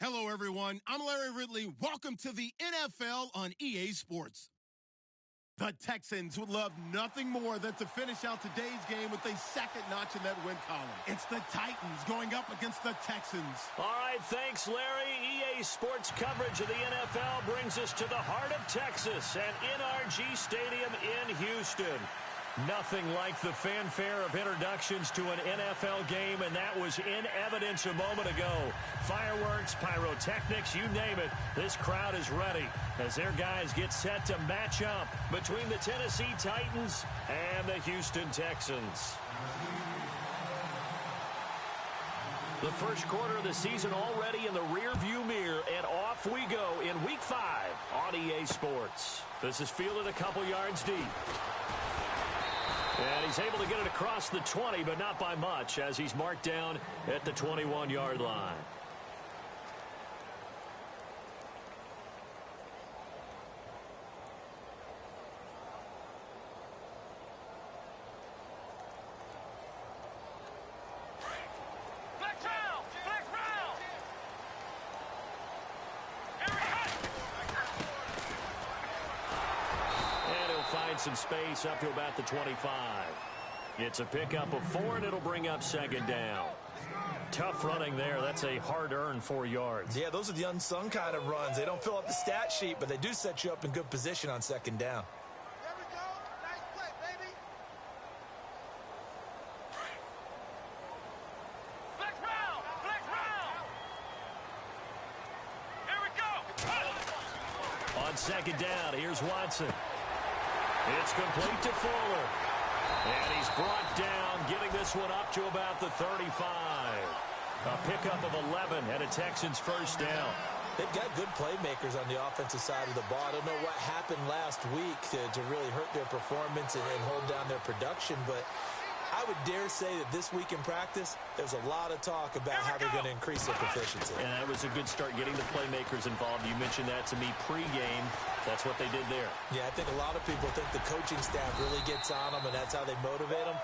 Hello, everyone. I'm Larry Ridley. Welcome to the NFL on EA Sports. The Texans would love nothing more than to finish out today's game with a second notch in that win column. It's the Titans going up against the Texans. All right, thanks, Larry. EA Sports coverage of the NFL brings us to the heart of Texas at NRG Stadium in Houston. Nothing like the fanfare of introductions to an NFL game, and that was in evidence a moment ago. Fireworks, pyrotechnics, you name it, this crowd is ready as their guys get set to match up between the Tennessee Titans and the Houston Texans. The first quarter of the season already in the rearview mirror, and off we go in Week 5 on EA Sports. This is fielded a couple yards deep. And he's able to get it across the 20, but not by much, as he's marked down at the 21-yard line. Some space up to about the 25. It's a pickup of 4, and it'll bring up second down. Tough running there. That's a hard-earned 4 yards. Yeah, those are the unsung kind of runs. They don't fill up the stat sheet, but they do set you up in good position on second down. There we go. Nice play, baby. Flex round. Flex round. Here we go. On second down, here's Watson. It's complete to Fuller. And he's brought down, getting this one up to about the 35. A pickup of 11 and a Texans first down. They've got good playmakers on the offensive side of the ball. I don't know what happened last week to really hurt their performance and hold down their production, but I would dare say that this week in practice, there's a lot of talk about how they're going to increase their proficiency. And that was a good start, getting the playmakers involved. You mentioned that to me pregame. That's what they did there. Yeah, I think a lot of people think the coaching staff really gets on them, and that's how they motivate them.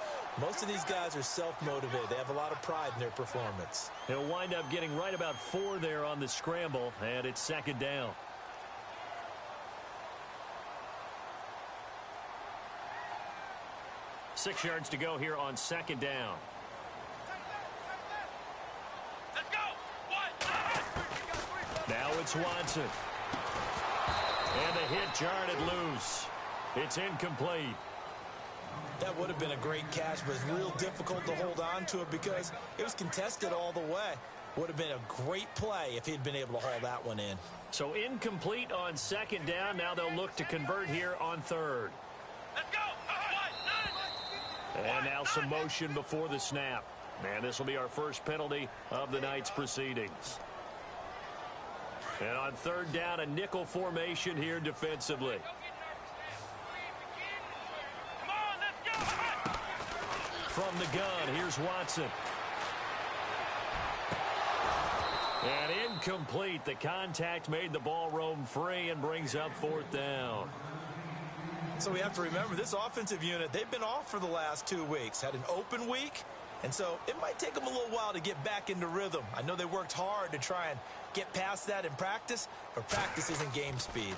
Most of these guys are self-motivated. They have a lot of pride in their performance. They'll wind up getting right about 4 there on the scramble, and it's second down. Six yards to go here on second down. Let's go. Now it's Watson. And the hit jarred it loose. It's incomplete. That would have been a great catch, but it's real difficult to hold on to it because it was contested all the way. Would have been a great play if he'd been able to haul that one in. So incomplete on second down. Now they'll look to convert here on third. Let's go. And now some motion before the snap. And this will be our first penalty of the night's proceedings. And on third down, a nickel formation here defensively. From the gun, here's Watson. And incomplete. The contact made the ball roam free and brings up fourth down. So we have to remember, this offensive unit, they've been off for the last 2 weeks. Had an open week, and so it might take them a little while to get back into rhythm. I know they worked hard to try and get past that in practice, but practice isn't game speed.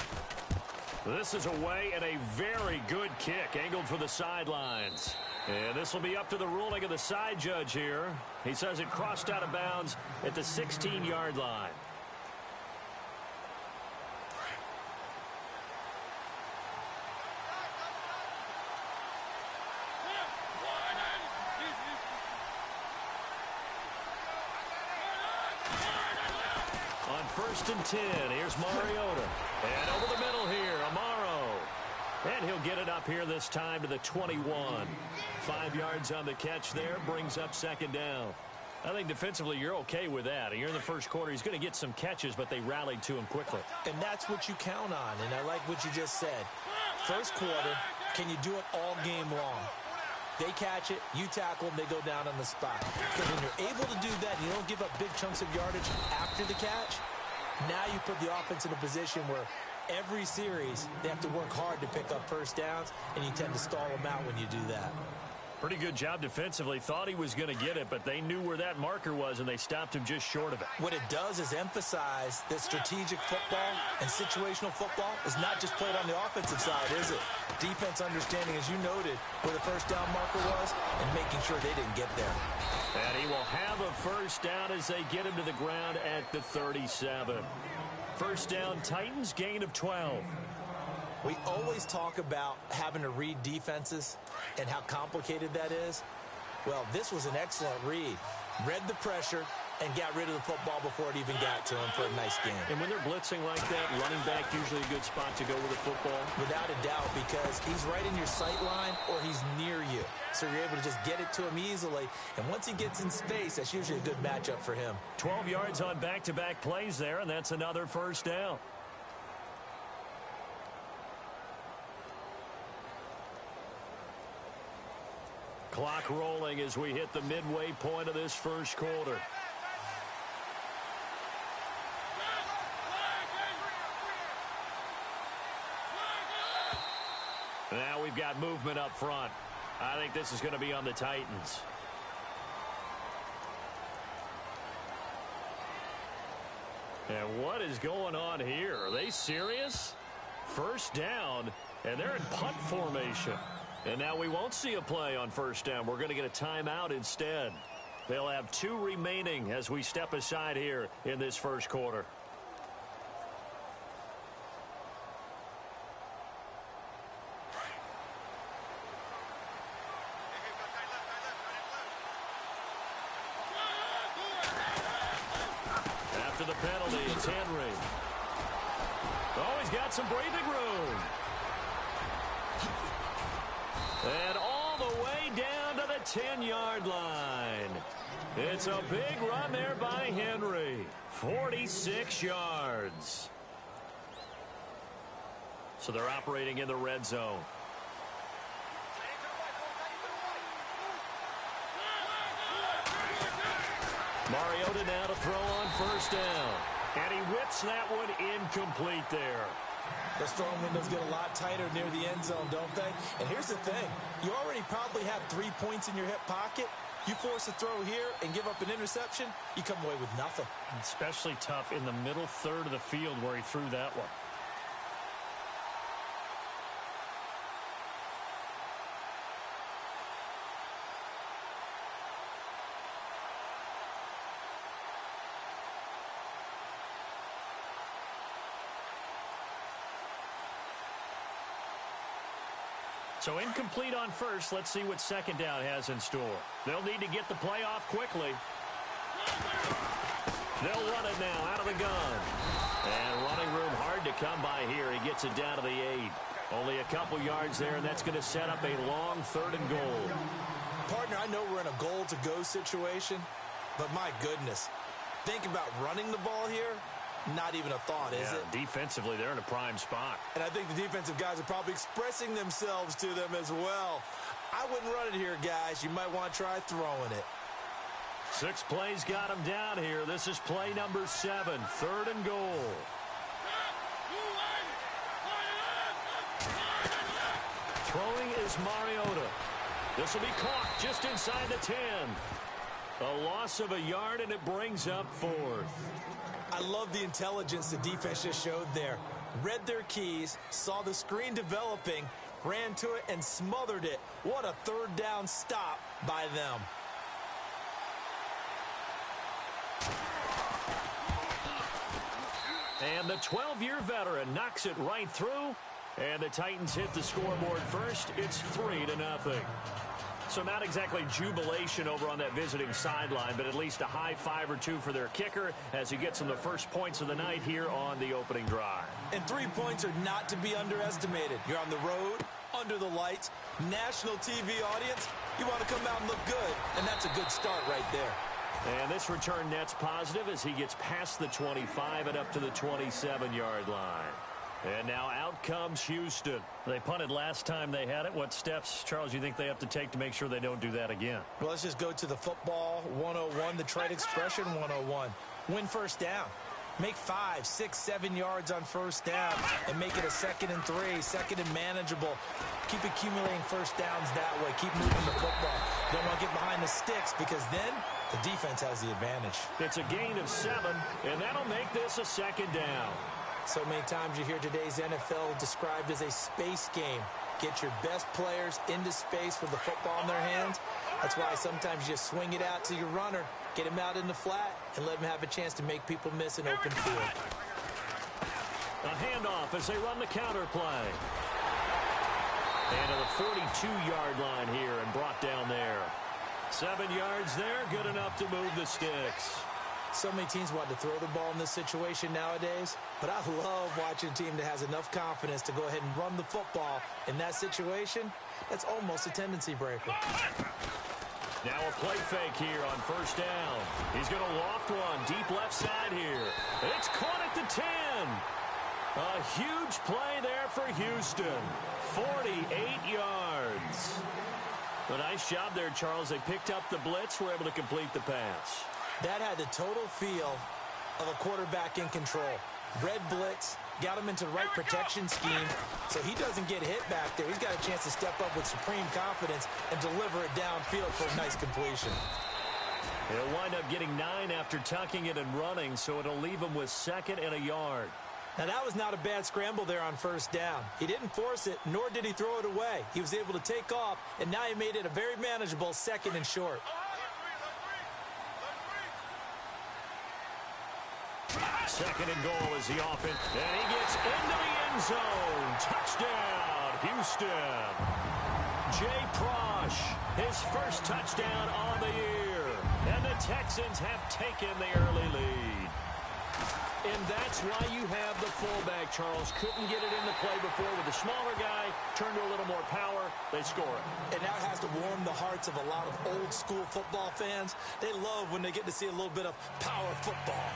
This is away and a very good kick, angled for the sidelines. And this will be up to the ruling of the side judge here. He says it crossed out of bounds at the 16-yard line. First and 10. Here's Mariota. And over the middle here, Amaro. And he'll get it up here this time to the 21. 5 yards on the catch there. Brings up second down. I think defensively you're okay with that. Here in the first quarter, he's going to get some catches, but they rallied to him quickly. And that's what you count on, and I like what you just said. First quarter, can you do it all game long? They catch it, you tackle them, they go down on the spot. Because when you're able to do that and you don't give up big chunks of yardage after the catch, now you put the offense in a position where every series they have to work hard to pick up first downs, and you tend to stall them out when you do that. Pretty good job defensively. Thought he was going to get it, but they knew where that marker was, and they stopped him just short of it. What it does is emphasize that strategic football and situational football is not just played on the offensive side, is it? Defense understanding, as you noted, where the first down marker was and making sure they didn't get there. And he will have a first down as they get him to the ground at the 37. First down, Titans, gain of 12. We always talk about having to read defenses and how complicated that is. Well, this was an excellent read. Read the pressure and got rid of the football before it even got to him for a nice game. And when they're blitzing like that, running back usually a good spot to go with the football? Without a doubt, because he's right in your sight line or he's near you. So you're able to just get it to him easily. And once he gets in space, that's usually a good matchup for him. 12 yards on back-to-back plays there, and that's another first down. Clock rolling as we hit the midway point of this first quarter. Now we've got movement up front. I think this is going to be on the Titans. And what is going on here? Are they serious? First down, and they're in punt formation. And now we won't see a play on first down. We're going to get a timeout instead. They'll have 2 remaining as we step aside here in this first quarter. After the penalty, it's Henry. Oh, he's got some breathing room. And all the way down to the 10-yard line. It's a big run there by Henry. 46 yards. So they're operating in the red zone. Mariota now to throw on first down. And he whips that one incomplete there. The throwing windows get a lot tighter near the end zone, don't they? And here's the thing. You already probably have 3 points in your hip pocket. You force a throw here and give up an interception, you come away with nothing. Especially tough in the middle third of the field where he threw that one. So incomplete on first. Let's see what second down has in store. They'll need to get the play off quickly. They'll run it now out of the gun. And running room hard to come by here. He gets it down to the 8. Only a couple yards there, and that's going to set up a long 3rd and goal. Partner, I know we're in a goal-to-go situation, but my goodness. Think about running the ball here. Not even a thought, is it? Defensively, they're in a prime spot. And I think the defensive guys are probably expressing themselves to them as well. I wouldn't run it here, guys. You might want to try throwing it. 6 plays got him down here. This is play number 7, 3rd and goal. Throwing is Mariota. This will be caught just inside the 10. A loss of a yard, and it brings up 4th. I love the intelligence the defense just showed there. Read their keys, saw the screen developing, ran to it, and smothered it. What a 3rd down stop by them. And the 12-year veteran knocks it right through. And the Titans hit the scoreboard first. It's 3-0. So not exactly jubilation over on that visiting sideline, but at least a high 5 or 2 for their kicker as he gets them the first points of the night here on the opening drive. And 3 points are not to be underestimated. You're on the road, under the lights, national TV audience. You want to come out and look good, and that's a good start right there. And this return net's positive as he gets past the 25 and up to the 27-yard line. And now out comes Houston. They punted last time they had it. What steps, Charles, you think they have to take to make sure they don't do that again? Well, let's just go to the football 101, the trite expression 101. Win first down. Make 5, 6, 7 yards on first down and make it a 2nd and 3, 2nd and manageable. Keep accumulating first downs that way. Keep moving the football. You don't want to get behind the sticks because then the defense has the advantage. It's a gain of 7, and that'll make this a 2nd down. So many times you hear today's NFL described as a space game. Get your best players into space with the football in their hands. That's why sometimes you just swing it out to your runner, get him out in the flat, and let him have a chance to make people miss an open field. A handoff as they run the counter play. And to the 42-yard line here and brought down there. 7 yards there, good enough to move the sticks. So many teams want to throw the ball in this situation nowadays, but I love watching a team that has enough confidence to go ahead and run the football. In that situation, that's almost a tendency breaker. Now a play fake here on first down. He's going to loft one deep left side here. It's caught at the 10. A huge play there for Houston. 48 yards. A nice job there, Charles. They picked up the blitz, were able to complete the pass. That had the total feel of a quarterback in control. Red blitz, got him into the right protection scheme, so he doesn't get hit back there. He's got a chance to step up with supreme confidence and deliver it downfield for a nice completion. He'll wind up getting 9 after tucking it and running, so it'll leave him with 2nd and a yard. Now, that was not a bad scramble there on first down. He didn't force it, nor did he throw it away. He was able to take off, and now he made it a very manageable 2nd and short. 2nd and goal is the offense, and he gets into the end zone. Touchdown, Houston. Jay Prosh, his first touchdown on the year, and the Texans have taken the early lead. And that's why you have the fullback, Charles. Couldn't get it into play before with the smaller guy. Turned to a little more power. They score it. And now it has to warm the hearts of a lot of old-school football fans. They love when they get to see a little bit of power football.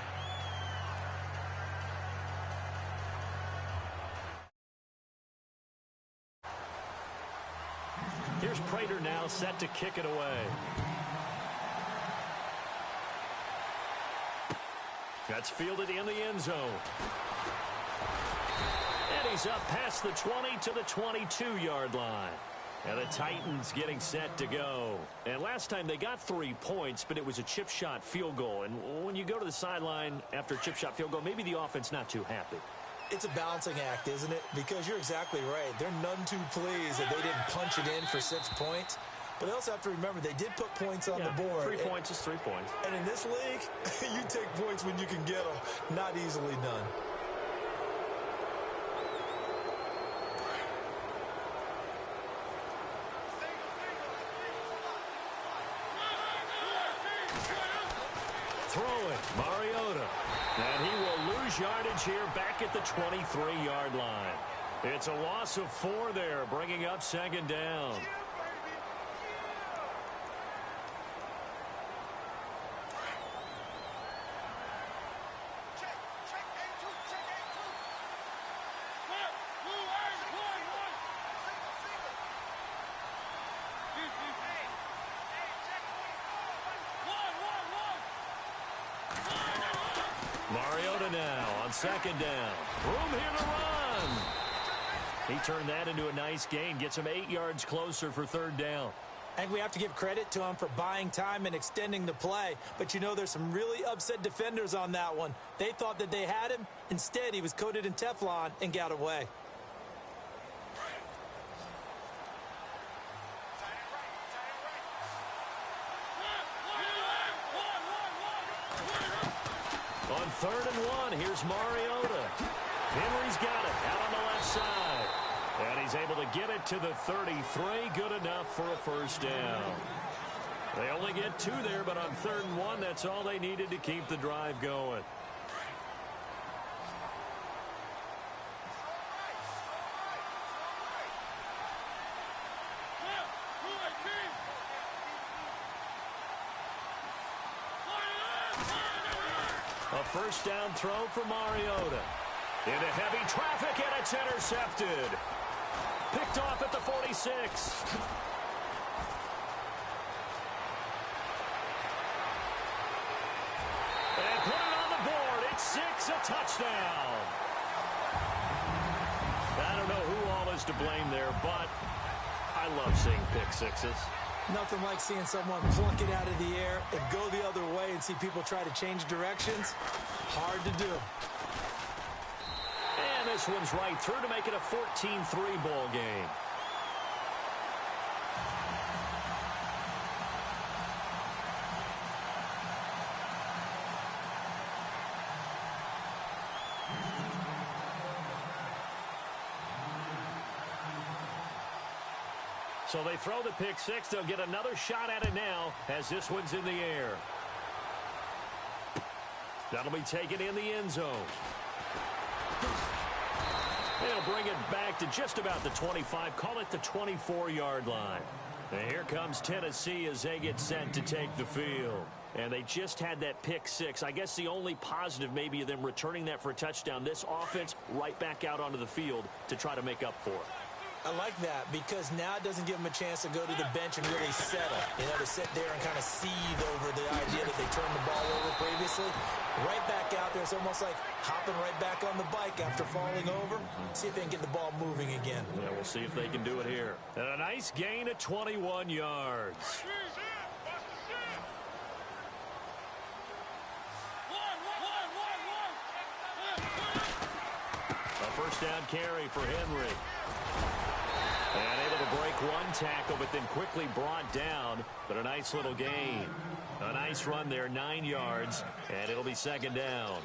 Here's Prater now set to kick it away. That's fielded in the end zone. And he's up past the 20 to the 22-yard line. And the Titans getting set to go. And last time they got 3 points, but it was a chip shot field goal. And when you go to the sideline after a chip shot field goal, maybe the offense not too happy. It's a balancing act, isn't it? Because you're exactly right. They're none too pleased that they didn't punch it in for 6 points. But they also have to remember they did put points on the board. 3 points is 3 points. And in this league, you take points when you can get them. Not easily done. Throwing, Mariota. And he will lose yardage here back at the 23-yard line. It's a loss of 4 there, bringing up 2nd down. Mariota now on 2nd down. Room here to run. He turned that into a nice gain. Gets him 8 yards closer for 3rd down. I think we have to give credit to him for buying time and extending the play. But, you know, there's some really upset defenders on that one. They thought that they had him. Instead, he was coated in Teflon and got away. On 3rd and 1, here's Mariota. Henry's got it out on the left side. And he's able to get it to the 33. Good enough for a 1st down. They only get 2 there, but on 3rd and 1, that's all they needed to keep the drive going. A 1st down throw for Mariota. Into heavy traffic, and it's intercepted. Picked off at the 46. And put it on the board. It's 6, a touchdown. I don't know who all is to blame there, but I love seeing pick sixes. Nothing like seeing someone plunk it out of the air and go the other way and see people try to change directions. Hard to do. And this one's right through to make it a 14-3 ball game. So they throw the pick six. They'll get another shot at it now as this one's in the air. That'll be taken in the end zone. They'll bring it back to just about the 25. Call it the 24-yard line. And here comes Tennessee as they get set to take the field. And they just had that pick six. I guess the only positive maybe of them returning that for a touchdown. This offense right back out onto the field to try to make up for it. I like that because now it doesn't give them a chance to go to the bench and really settle. You know, to sit there and kind of seethe over the idea that they turned the ball over previously. Right back out there. It's almost like hopping right back on the bike after falling over. See if they can get the ball moving again. Yeah, we'll see if they can do it here. And a nice gain of 21 yards. A first down carry for Henry. And able to break one tackle, but then quickly brought down. But a nice little gain. A nice run there, 9 yards, and it'll be second down.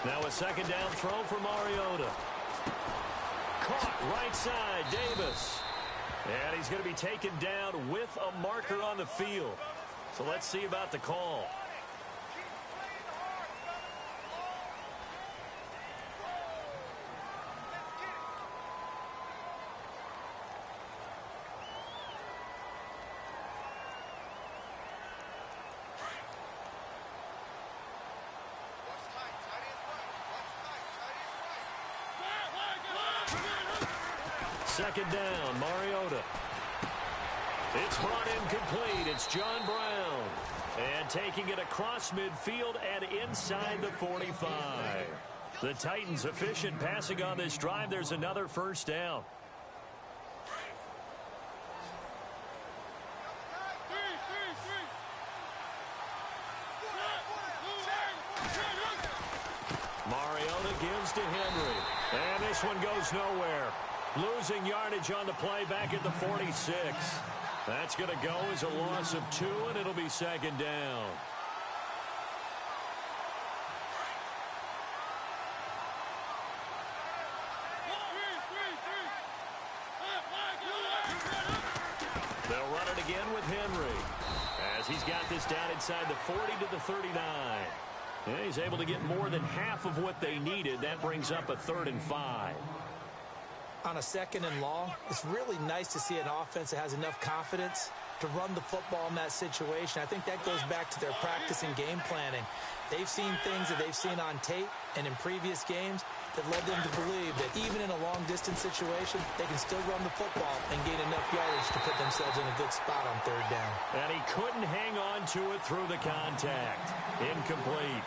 Now a second down throw for Mariota. Caught right side, Davis. And he's going to be taken down with a marker on the field. So let's see about the call. Second down, Mariota. It's brought in complete. It's John Brown. And taking it across midfield and inside the 45. The Titans efficient passing on this drive. There's another first down. Mariota gives to Henry. And this one goes nowhere. Losing yardage on the play back at the 46. That's going to go as a loss of 2, and it'll be second down. They'll run it again with Henry as he's got this down inside the 40 to the 39. Yeah, he's able to get more than half of what they needed. That brings up a 3rd and 5. On a second and long, it's really nice to see an offense that has enough confidence to run the football in that situation. I think that goes back to their practice and game planning. They've seen things that they've seen on tape and in previous games that led them to believe that even in a long-distance situation, they can still run the football and gain enough yardage to put themselves in a good spot on 3rd down. And he couldn't hang on to it through the contact. Incomplete.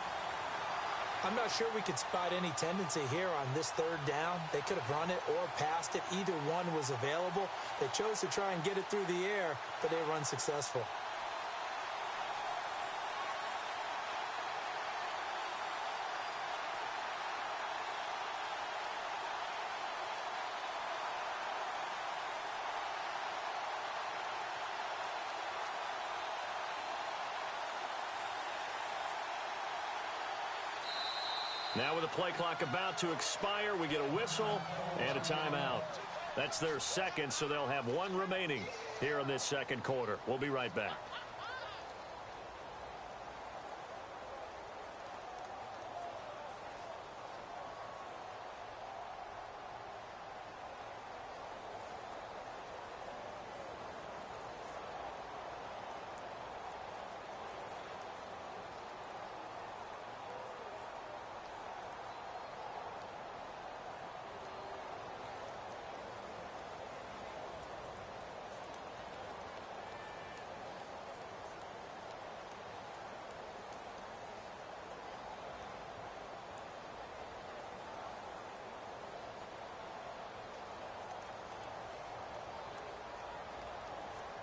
I'm not sure we could spot any tendency here on this 3rd down. They could have run it or passed it. Either one was available. They chose to try and get it through the air, but they were unsuccessful. Now with the play clock about to expire, we get a whistle and a timeout. That's their second, so they'll have 1 remaining here in this second quarter. We'll be right back.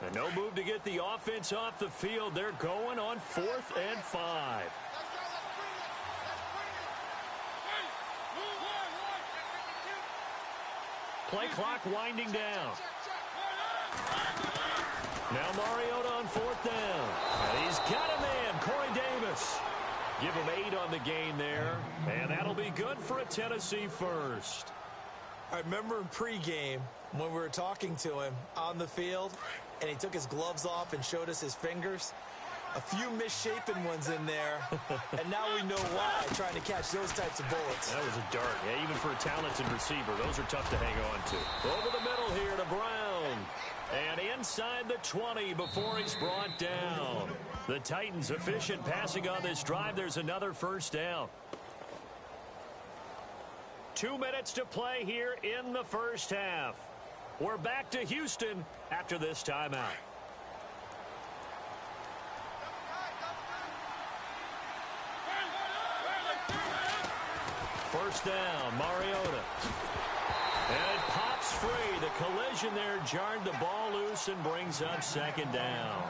And no move to get the offense off the field. They're going on 4th and 5. Play clock winding down. Now Mariota on 4th down. And he's got a man, Corey Davis. Give him 8 on the gain there. And that'll be good for a Tennessee first. I remember in pregame when we were talking to him on the field, and he took his gloves off and showed us his fingers. A few misshapen ones in there, and now we know why, trying to catch those types of bullets. That was a dart. Yeah, even for a talented receiver, those are tough to hang on to. Over the middle here to Brown. And inside the 20 before he's brought down. The Titans efficient passing on this drive. There's another first down. 2 minutes to play here in the first half. We're back to Houston after this timeout. First down, Mariota. And it pops free. The collision there jarred the ball loose and brings up 2nd down.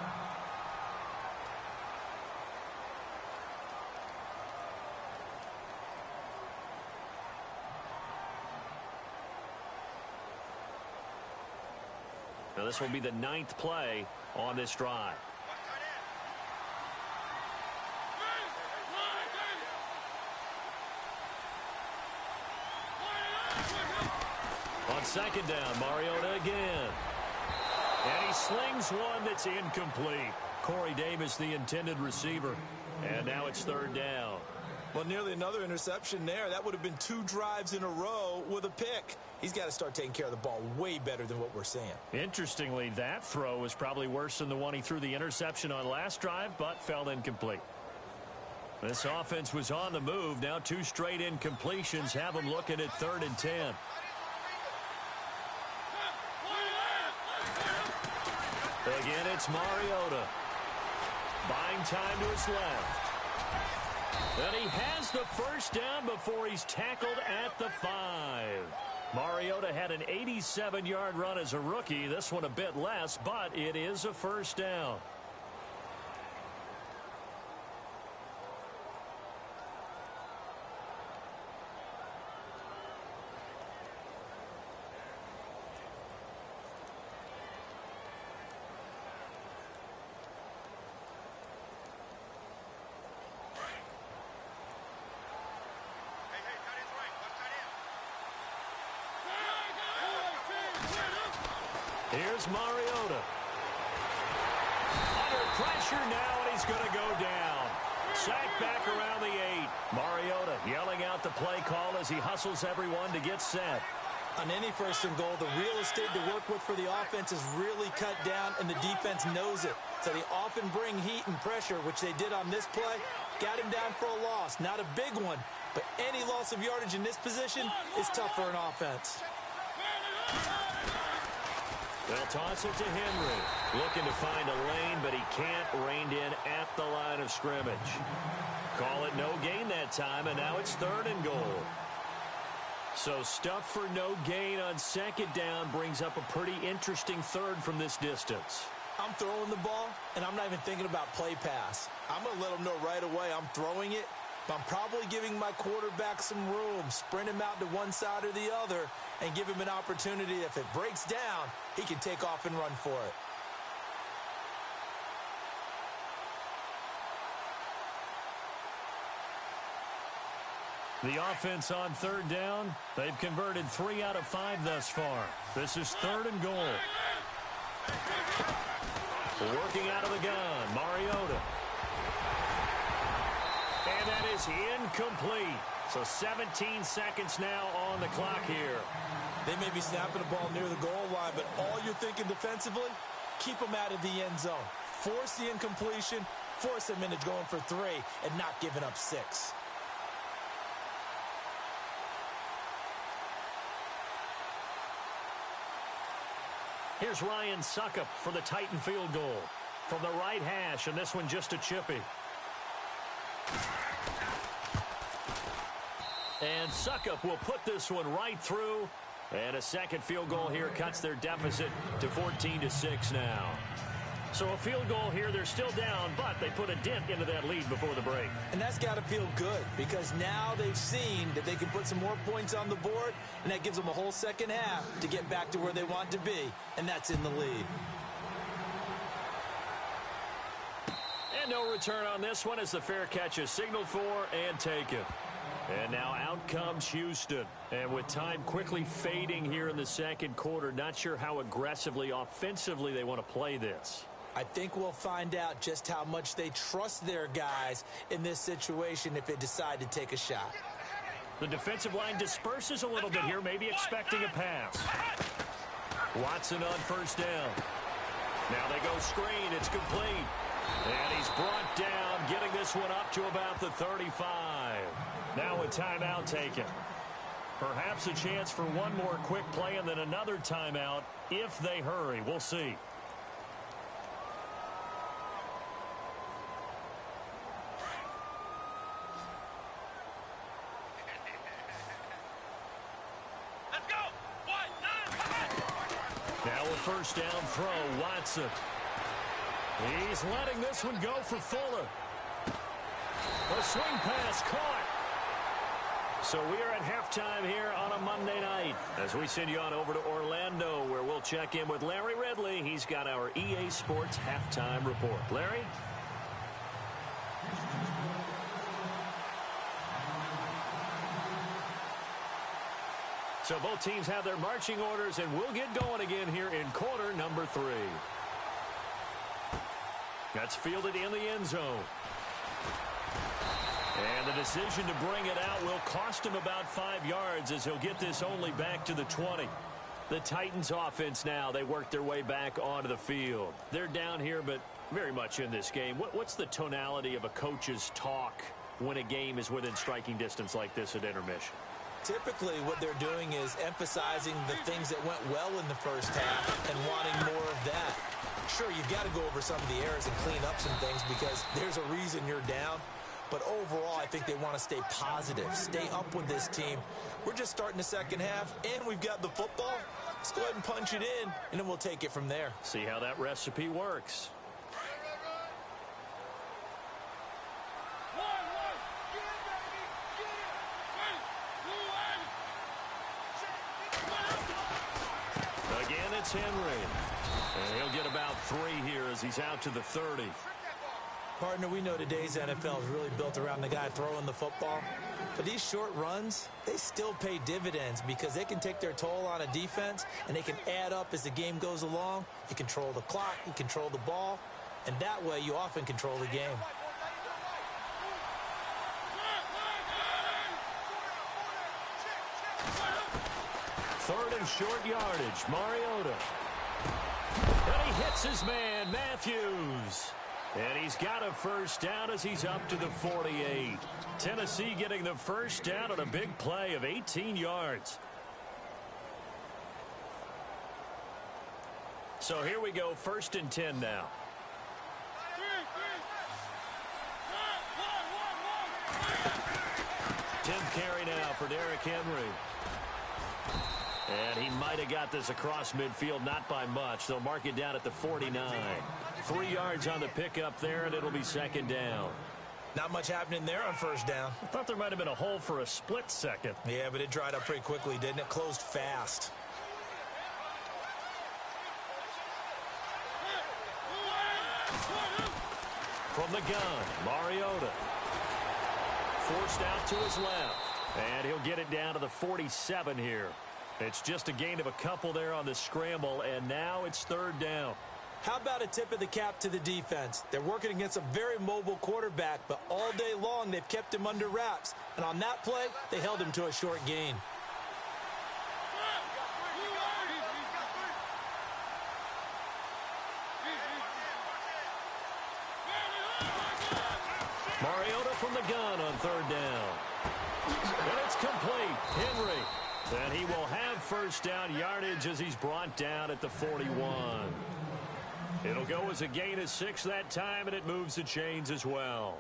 Now this will be the 9th play on this drive. On 2nd down, Mariota again. And he slings one that's incomplete. Corey Davis, the intended receiver. And now it's 3rd down. Well, nearly another interception there. That would have been 2 drives in a row with a pick. He's got to start taking care of the ball way better than what we're seeing. Interestingly, that throw was probably worse than the one he threw the interception on last drive, but fell incomplete. This offense was on the move. Now 2 straight incompletions have them looking at 3rd and 10. Again, it's Mariota. Buying time to his left. And he has the first down before he's tackled at the 5. Mariota had an 87-yard run as a rookie. This one a bit less, but it is a first down. Here's Mariota. Under pressure now, and he's going to go down. Sacked back around the 8. Mariota yelling out the play call as he hustles everyone to get set. On any 1st and goal, the real estate to work with for the offense is really cut down, and the defense knows it. So they often bring heat and pressure, which they did on this play. Got him down for a loss. Not a big one, but any loss of yardage in this position is tough for an offense. They'll toss it to Henry. Looking to find a lane, but he can't. Reined in at the line of scrimmage. Call it no gain that time, and now it's 3rd and goal. So stuff for no gain on 2nd down brings up a pretty interesting 3rd from this distance. I'm throwing the ball, and I'm not even thinking about play pass. I'm going to let them know right away I'm throwing it, but I'm probably giving my quarterback some room, sprint him out to one side or the other, and give him an opportunity. If it breaks down, he can take off and run for it. The offense on 3rd down, they've converted 3 out of 5 thus far. This is 3rd and goal. Working out of the gun, Mariota. And that is incomplete. So 17 seconds now on the clock here. They may be snapping the ball near the goal line, but all you're thinking defensively, keep them out of the end zone. Force the incompletion, force them into going for 3, and not giving up 6. Here's Ryan Suckup for the Titan field goal. From the right hash, and this one just a chippy. And Suckup will put this one right through. And a second field goal here cuts their deficit to 14-6 now. So a field goal here, they're still down, but they put a dent into that lead before the break. And that's got to feel good because now they've seen that they can put some more points on the board, and that gives them a whole second half to get back to where they want to be, and that's in the lead. And no return on this one as the fair catch is signaled for and taken. And now out comes Houston. And with time quickly fading here in the second quarter, not sure how aggressively, offensively they want to play this. I think we'll find out just how much they trust their guys in this situation if they decide to take a shot. The defensive line disperses a little bit here, maybe expecting a pass. Watson on first down. Now they go screen. It's complete. And he's brought down, getting this one up to about the 35. Now a timeout taken. Perhaps a chance for one more quick play and then another timeout if they hurry. We'll see. Let's go. 1-9. Now a first down throw, Watson. He's letting this one go for Fuller. A swing pass caught. So we are at halftime here on a Monday night as we send you on over to Orlando where we'll check in with Larry Ridley. He's got our EA Sports halftime report. Larry? So both teams have their marching orders, and we'll get going again here in quarter number 3. That's fielded in the end zone. And the decision to bring it out will cost him about 5 yards as he'll get this only back to the 20. The Titans offense now, they work their way back onto the field. They're down here, but very much in this game. What's the tonality of a coach's talk when a game is within striking distance like this at intermission? Typically, what they're doing is emphasizing the things that went well in the first half and wanting more of that. Sure, you've got to go over some of the errors and clean up some things because there's a reason you're down. But overall, I think they want to stay positive, stay up with this team. We're just starting the second half, and we've got the football. Let's go ahead and punch it in, and then we'll take it from there. See how that recipe works. Again, it's Henry. And he'll get about 3 here as he's out to the 30. Partner, we know today's NFL is really built around the guy throwing the football. But these short runs, they still pay dividends because they can take their toll on a defense, and they can add up as the game goes along. You control the clock, you control the ball, and that way you often control the game. Third and short yardage, Mariota. And he hits his man, Matthews. And he's got a first down as he's up to the 48. Tennessee getting the first down on a big play of 18 yards. So here we go, 1st and 10 now. Tenth carry now for Derrick Henry. And he might have got this across midfield, not by much. They'll mark it down at the 49. 3 yards on the pickup there, and it'll be 2nd down. Not much happening there on first down. I thought there might have been a hole for a split second. Yeah, but it dried up pretty quickly, didn't it? Closed fast. From the gun, Mariota. Forced out to his left. And he'll get it down to the 47 here. It's just a gain of a couple there on the scramble, and now it's 3rd down. How about a tip of the cap to the defense? They're working against a very mobile quarterback, but all day long they've kept him under wraps. And on that play, they held him to a short gain. Mariota from the gun on 3rd down. And it's complete. Henry. And he will have first down yardage as he's brought down at the 41. It'll go as a gain of 6 that time, and it moves the chains as well.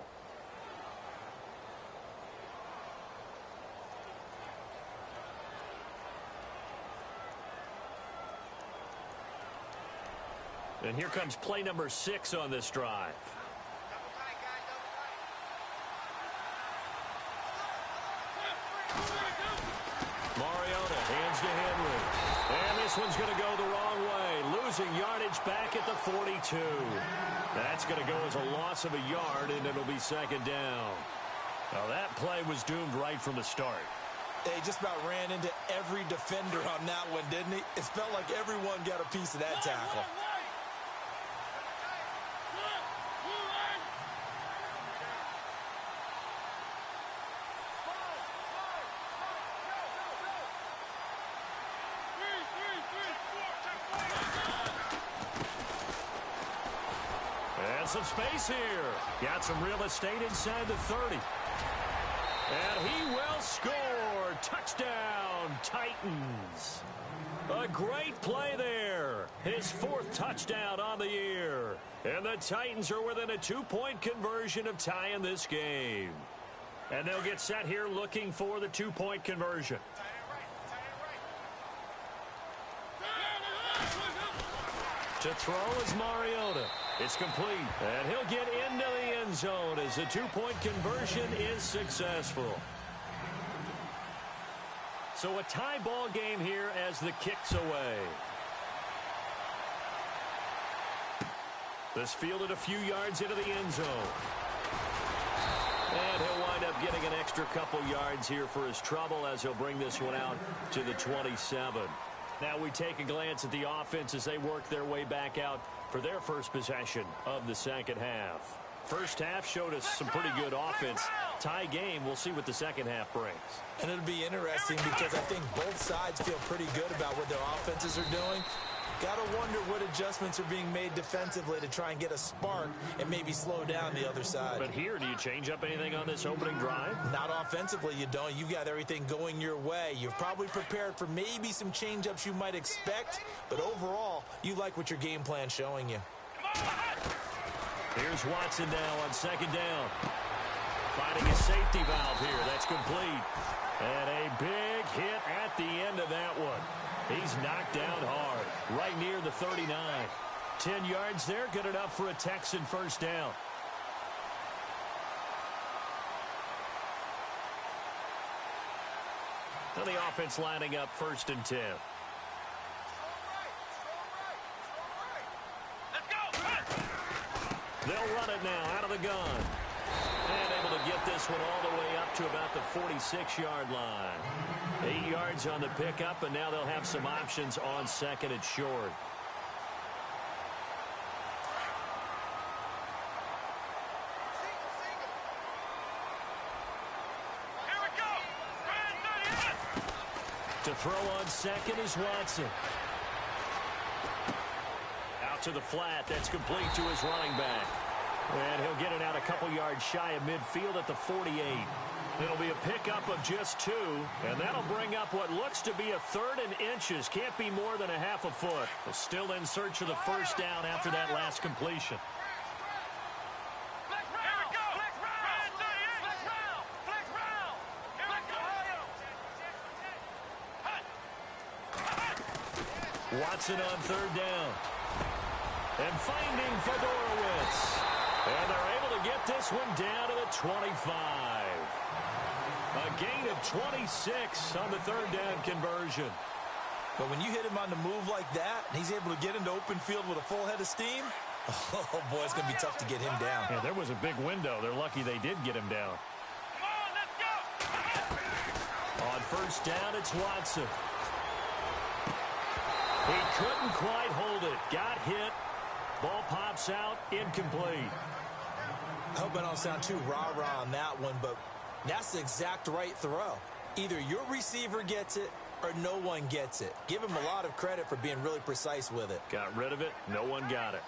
And here comes play number 6 on this drive. Mariota hands to Henry. And this one's going to go the wrong way. Losing yardage back at the 42. That's going to go as a loss of a yard, and it'll be second down. Now that play was doomed right from the start. He just about ran into every defender on that one, didn't he? It felt like everyone got a piece of that tackle. And some space here. Got some real estate inside the 30. And he will score. Touchdown, Titans. A great play there. His 4th touchdown on the year. And the Titans are within a 2-point conversion of tying this game. And they'll get set here looking for the 2-point conversion. To throw is Mariota. It's complete. And he'll get into the end zone as the 2-point conversion is successful. So a tie ball game here as the kick's away. This fielded a few yards into the end zone. And he'll wind up getting an extra couple yards here for his trouble as he'll bring this one out to the 27. Now we take a glance at the offense as they work their way back out for their first possession of the second half. First half showed us some pretty good offense. Tie game, we'll see what the second half brings. And it'll be interesting because I think both sides feel pretty good about what their offenses are doing. Got to wonder what adjustments are being made defensively to try and get a spark and maybe slow down the other side. But here, do you change up anything on this opening drive? Not offensively, you don't. You've got everything going your way. You've probably prepared for maybe some change-ups you might expect, but overall, you like what your game plan's showing you. Here's Watson now on second down. Finding a safety valve here. That's complete. And a big hit at the end of that one. He's knocked down hard, right near the 39. 10 yards there, good enough for a Texan first down. Now the offense lining up 1st and 10. They'll run it now out of the gun. And able to get this one all the way up to about the 46-yard line. 8 yards on the pickup, and now they'll have some options on second and short. Here we go. To throw on second is Watson. Out to the flat. That's complete to his running back. And he'll get it out a couple yards shy of midfield at the 48. It'll be a pickup of just 2, and that'll bring up what looks to be a 3rd and inches. Can't be more than a half a foot. They're still in search of the first down after that last completion. Watson on 3rd down. And finding Fedorowicz. And they're able to get this one down to the 25. A gain of 26 on the 3rd down conversion. But when you hit him on the move like that, and he's able to get into open field with a full head of steam, oh, boy, it's going to be tough to get him down. Yeah, there was a big window. They're lucky they did get him down. Come on, let's go. On 1st down, it's Watson. He couldn't quite hold it. Got hit. Ball pops out. Incomplete. I hope I don't sound too rah-rah on that one, but that's the exact right throw. Either your receiver gets it or no one gets it. Give him a lot of credit for being really precise with it. Got rid of it. No one got it.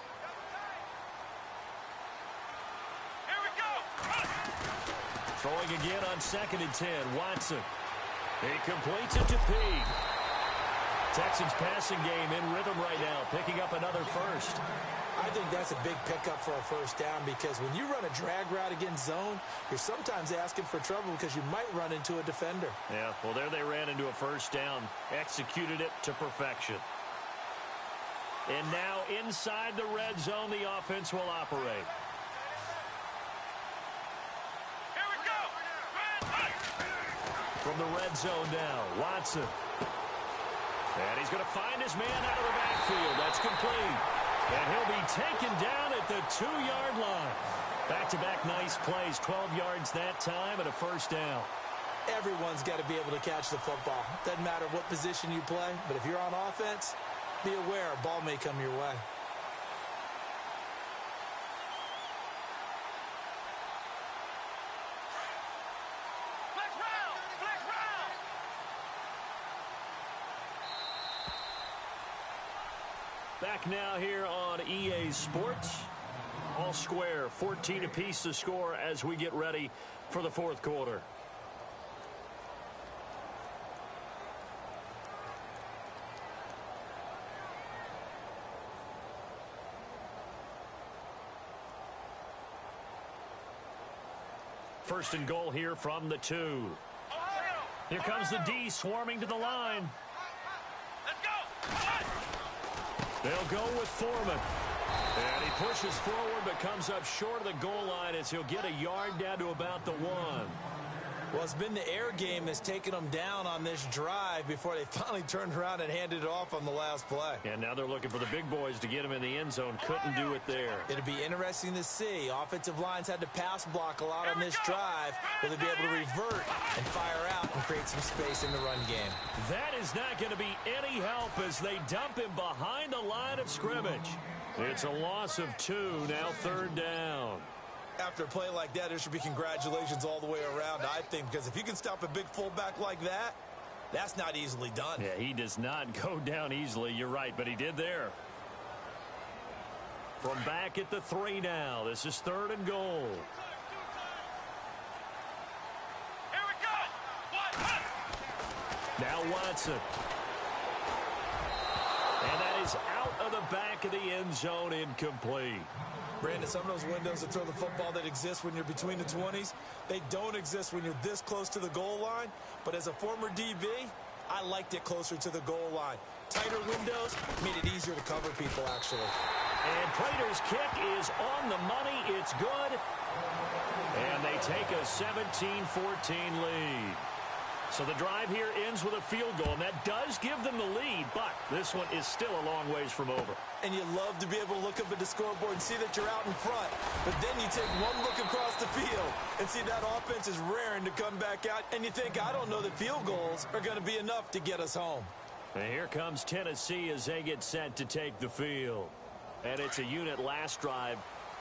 Here we go. Throwing again on 2nd and 10. Watson. He completes it to Peake. Texans passing game in rhythm right now, picking up another first. I think that's a big pickup for a first down because when you run a drag route against zone, you're sometimes asking for trouble because you might run into a defender. Yeah, well, there they ran into a first down, executed it to perfection. And now inside the red zone, the offense will operate. Here we go. From the red zone now, Watson. And he's going to find his man out of the backfield. That's complete. And he'll be taken down at the 2-yard line. Back-to-back nice plays, 12 yards that time and a first down. Everyone's got to be able to catch the football. Doesn't matter what position you play, but if you're on offense, be aware a ball may come your way. Flex round. Flex round. Back now here on EA Sports. All square, 14 apiece to score as we get ready for the fourth quarter. First and goal here from the 2. Here comes the D swarming to the line. Let's go. They'll go with Foreman. And he pushes forward but comes up short of the goal line as he'll get a yard down to about the 1. Well, it's been the air game that's taken them down on this drive before they finally turned around and handed it off on the last play. And now they're looking for the big boys to get him in the end zone. Couldn't do it there. It'll be interesting to see. Offensive lines had to pass block a lot on this drive. Will they be able to revert and fire out and create some space in the run game? That is not going to be any help as they dump him behind the line of scrimmage. It's a loss of 2, now third down. After a play like that, there should be congratulations all the way around, I think, because if you can stop a big fullback like that, that's not easily done. Yeah, he does not go down easily. You're right, but he did there. From back at the 3 now. This is third and goal. Here we go. Now Watson. And that is out of the back of the end zone, incomplete. Brandon, some of those windows to throw the football that exist when you're between the 20s, they don't exist when you're this close to the goal line. But as a former DB, I liked it closer to the goal line. Tighter windows made it easier to cover people, actually. And Prater's kick is on the money. It's good. And they take a 17-14 lead. So the drive here ends with a field goal, and that does give them the lead, but this one is still a long ways from over. And you love to be able to look up at the scoreboard and see that you're out in front, but then you take one look across the field and see that offense is raring to come back out, and you think, I don't know that field goals are going to be enough to get us home. And here comes Tennessee as they get set to take the field. And it's a unit last drive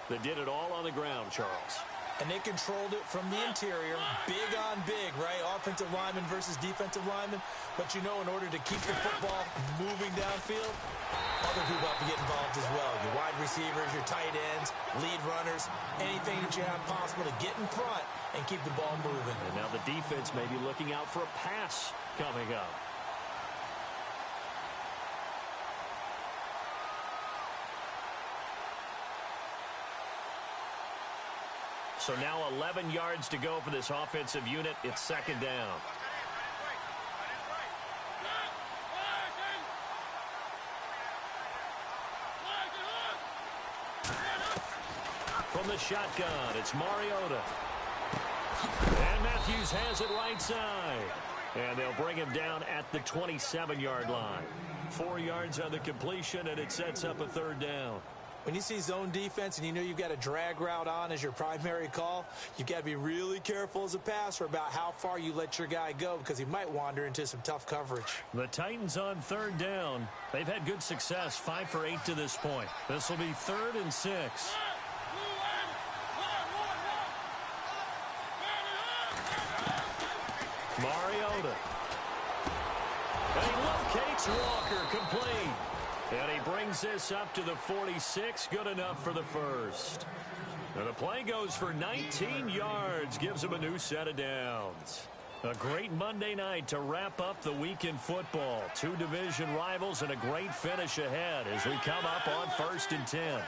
that did it all on the ground, Charles. And they controlled it from the interior, big on big, right? Offensive lineman versus defensive lineman. But you know, in order to keep the football moving downfield, other people have to get involved as well. Your wide receivers, your tight ends, lead runners, anything that you have possible to get in front and keep the ball moving. And now the defense may be looking out for a pass coming up. So now 11 yards to go for this offensive unit. It's second down. From the shotgun, it's Mariota. And Matthews has it right side. And they'll bring him down at the 27-yard line. 4 yards on the completion, and it sets up a third down. When you see zone defense and you know you've got a drag route on as your primary call, you've got to be really careful as a passer about how far you let your guy go because he might wander into some tough coverage. The Titans on third down. They've had good success, 5 for 8 to this point. This will be 3rd and 6. Mariota. And he locates Walker, complete. And he brings this up to the 46, good enough for the first. And the play goes for 19 yards, gives him a new set of downs. A great Monday night to wrap up the week in football. 2 division rivals and a great finish ahead as we come up on 1st and 10.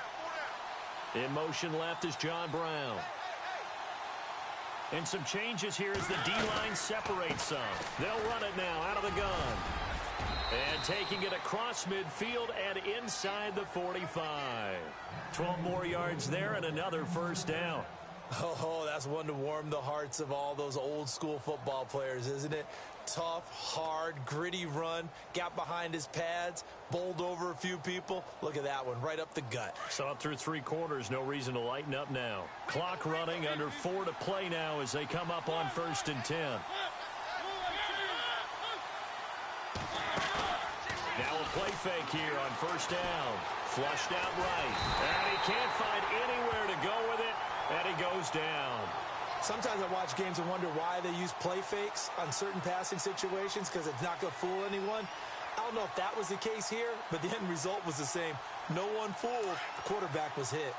In motion left is John Brown. And some changes here as the D-line separates some. They'll run it now out of the gun. And And taking it across midfield and inside the 45. 12 more yards there and another first down. Oh, that's one to warm the hearts of all those old-school football players, isn't it? Tough, hard, gritty run, got behind his pads, bowled over a few people. Look at that one, right up the gut. Saw it through 3 quarters, no reason to lighten up now. Clock running, under 4 to play now as they come up on 1st and 10. Now a play fake here on 1st down. Flushed out right, and he can't find anywhere to go with it, and he goes down. Sometimes I watch games and wonder why they use play fakes on certain passing situations, because it's not going to fool anyone. I don't know if that was the case here, but the end result was the same. No one fooled. The quarterback was hit.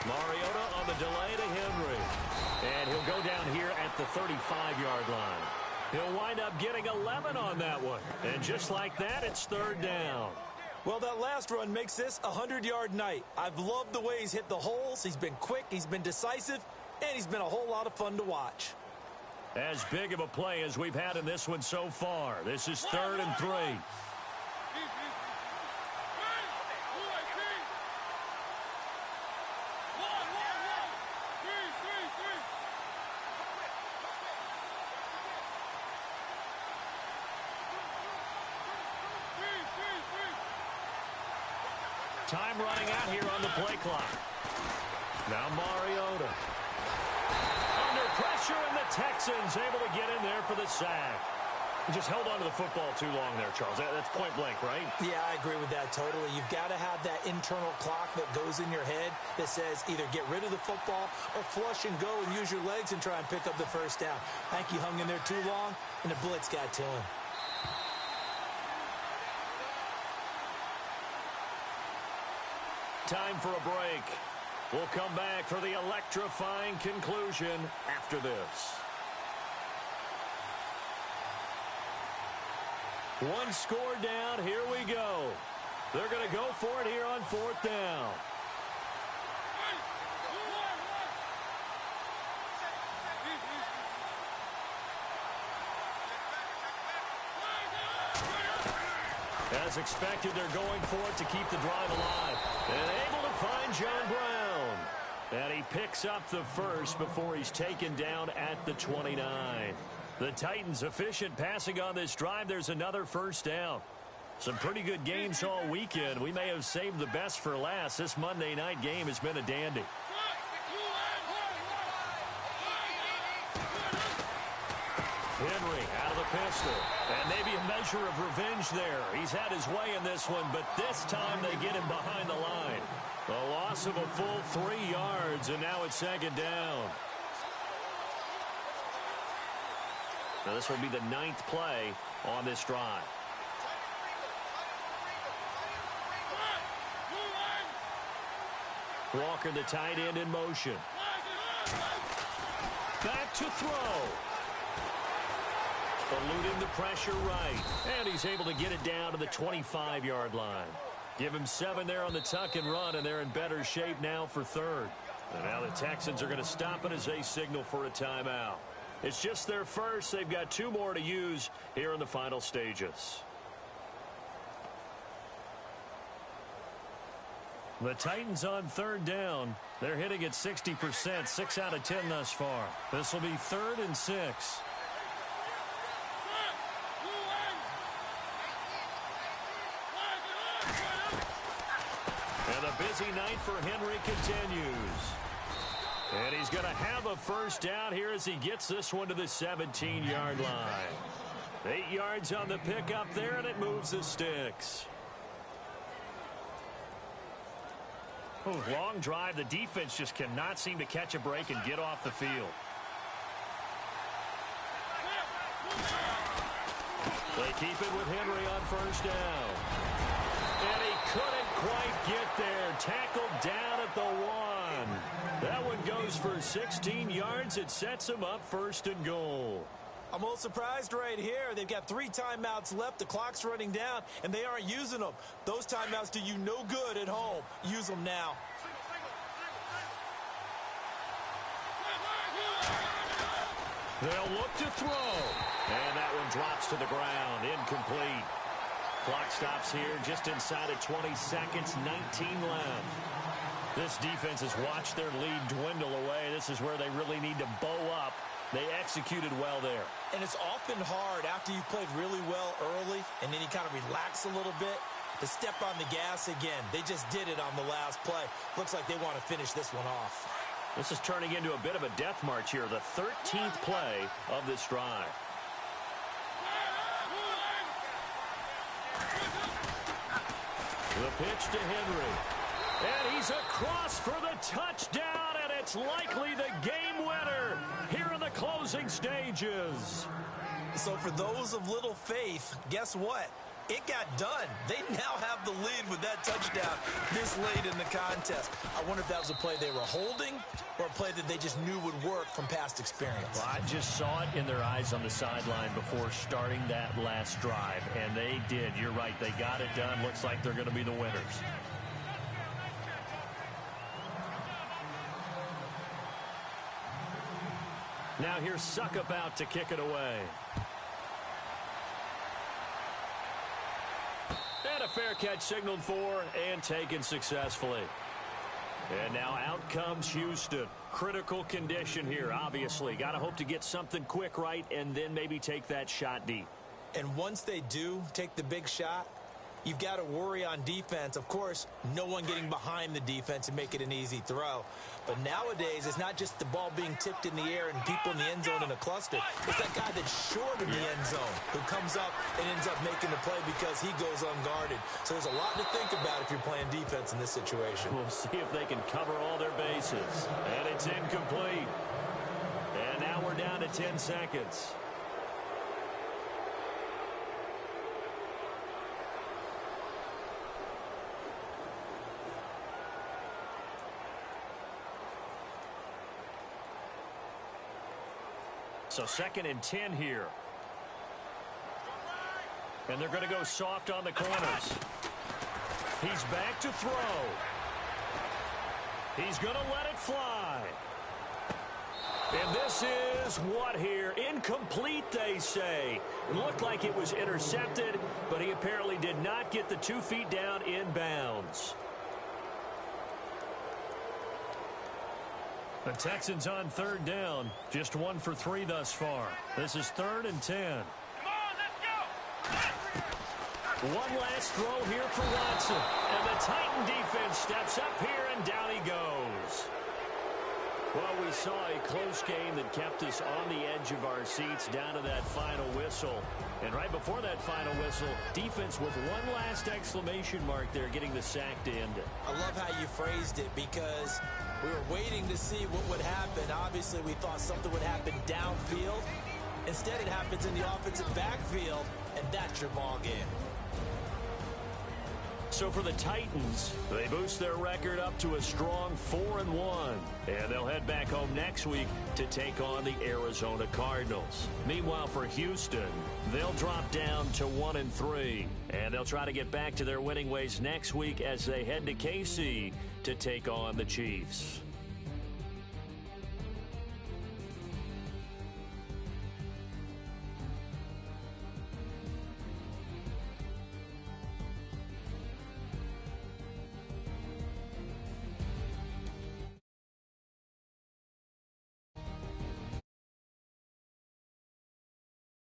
Mariota on the delay to Henry. And he'll go down here at the 35-yard line. He'll wind up getting 11 on that one. And just like that, it's 3rd down. Well, that last run makes this a 100-yard night. I've loved the way he's hit the holes. He's been quick, he's been decisive, and he's been a whole lot of fun to watch. As big of a play as we've had in this one so far. This is 3rd and 3. Time running out here on the play clock. Now Mariota. Under pressure, and the Texans able to get in there for the sack. He just held on to the football too long there, Charles. That's point blank, right? Yeah, I agree with that totally. You've got to have that internal clock that goes in your head that says either get rid of the football or flush and go and use your legs and try and pick up the 1st down. I think he hung in there too long, and the blitz got to him. Time for a break. We'll come back for the electrifying conclusion after this. One score down. Here we go. They're going to go for it here on 4th down. As expected, they're going for it to keep the drive alive. And able to find John Brown. And he picks up the first before he's taken down at the 29. The Titans efficient passing on this drive. There's another 1st down. Some pretty good games all weekend. We may have saved the best for last. This Monday night game has been a dandy. Henry out of the pistol. And maybe a measure of revenge there. He's had his way in this one, but this time they get him behind the line. A loss of a full 3 yards, and now it's 2nd down. Now this will be the 9th play on this drive. Walker, the tight end, in motion. Back to throw. Eluding the pressure right. And he's able to get it down to the 25-yard line. Give him 7 there on the tuck and run, and they're in better shape now for 3rd. And now the Texans are going to stop it as they signal for a timeout. It's just their first. They've got 2 more to use here in the final stages. The Titans on 3rd down. They're hitting at 60%, 6 out of 10 thus far. This will be 3rd and 6. And a busy night for Henry continues. And he's going to have a 1st down here as he gets this one to the 17-yard line. 8 yards on the pickup there, and it moves the sticks. Long drive. The defense just cannot seem to catch a break and get off the field. They keep it with Henry on 1st down. And he couldn't quite get there. Tackled down at the 1. That one goes for 16 yards. It sets him up 1st and goal. I'm a little surprised right here. They've got 3 timeouts left. The clock's running down, and they aren't using them. Those timeouts do you no good at home. Use them now. They'll look to throw. And that one drops to the ground. Incomplete. Clock stops here just inside of 20 seconds. 19 left. This defense has watched their lead dwindle away. This is where they really need to bow up. They executed well there. And it's often hard after you've played really well early and then you kind of relax a little bit to step on the gas again. They just did it on the last play. Looks like they want to finish this one off. This is turning into a bit of a death march here, the 13th play of this drive. The pitch to Henry. And he's across for the touchdown, and it's likely the game winner here in the closing stages. So for those of little faith, guess what? It got done. They now have the lead with that touchdown this late in the contest. I wonder if that was a play they were holding or a play that they just knew would work from past experience. Well, I just saw it in their eyes on the sideline before starting that last drive, and they did. You're right. They got it done. Looks like they're going to be the winners. Now here's Suckup out to kick it away. And a fair catch signaled for and taken successfully. And now out comes Houston. Critical condition here, obviously. Got to hope to get something quick right and then maybe take that shot deep. And once they do take the big shot, you've got to worry on defense. Of course, no one getting behind the defense and make it an easy throw. But nowadays, it's not just the ball being tipped in the air and people in the end zone in a cluster. It's that guy that's short of the end zone who comes up and ends up making the play because he goes unguarded. So there's a lot to think about if you're playing defense in this situation. We'll see if they can cover all their bases. And it's incomplete. And now we're down to 10 seconds. So 2nd and 10 here. And they're going to go soft on the corners. He's back to throw. He's going to let it fly. And this is what here? Incomplete, they say. It looked like it was intercepted, but he apparently did not get the 2 feet down in bounds. The Texans on 3rd down. Just 1 for 3 thus far. This is 3rd and 10. Come on, let's go. One last throw here for Watson. And the Titan defense steps up here, and down he goes. Well, we saw a close game that kept us on the edge of our seats down to that final whistle. And right before that final whistle, defense with one last exclamation mark there, getting the sack to end it. I love how you phrased it because we were waiting to see what would happen. Obviously, we thought something would happen downfield. Instead, it happens in the offensive backfield, and that's your ball game. So for the Titans, they boost their record up to a strong 4-1. And they'll head back home next week to take on the Arizona Cardinals. Meanwhile, for Houston, they'll drop down to 1-3. And they'll try to get back to their winning ways next week as they head to KC to take on the Chiefs.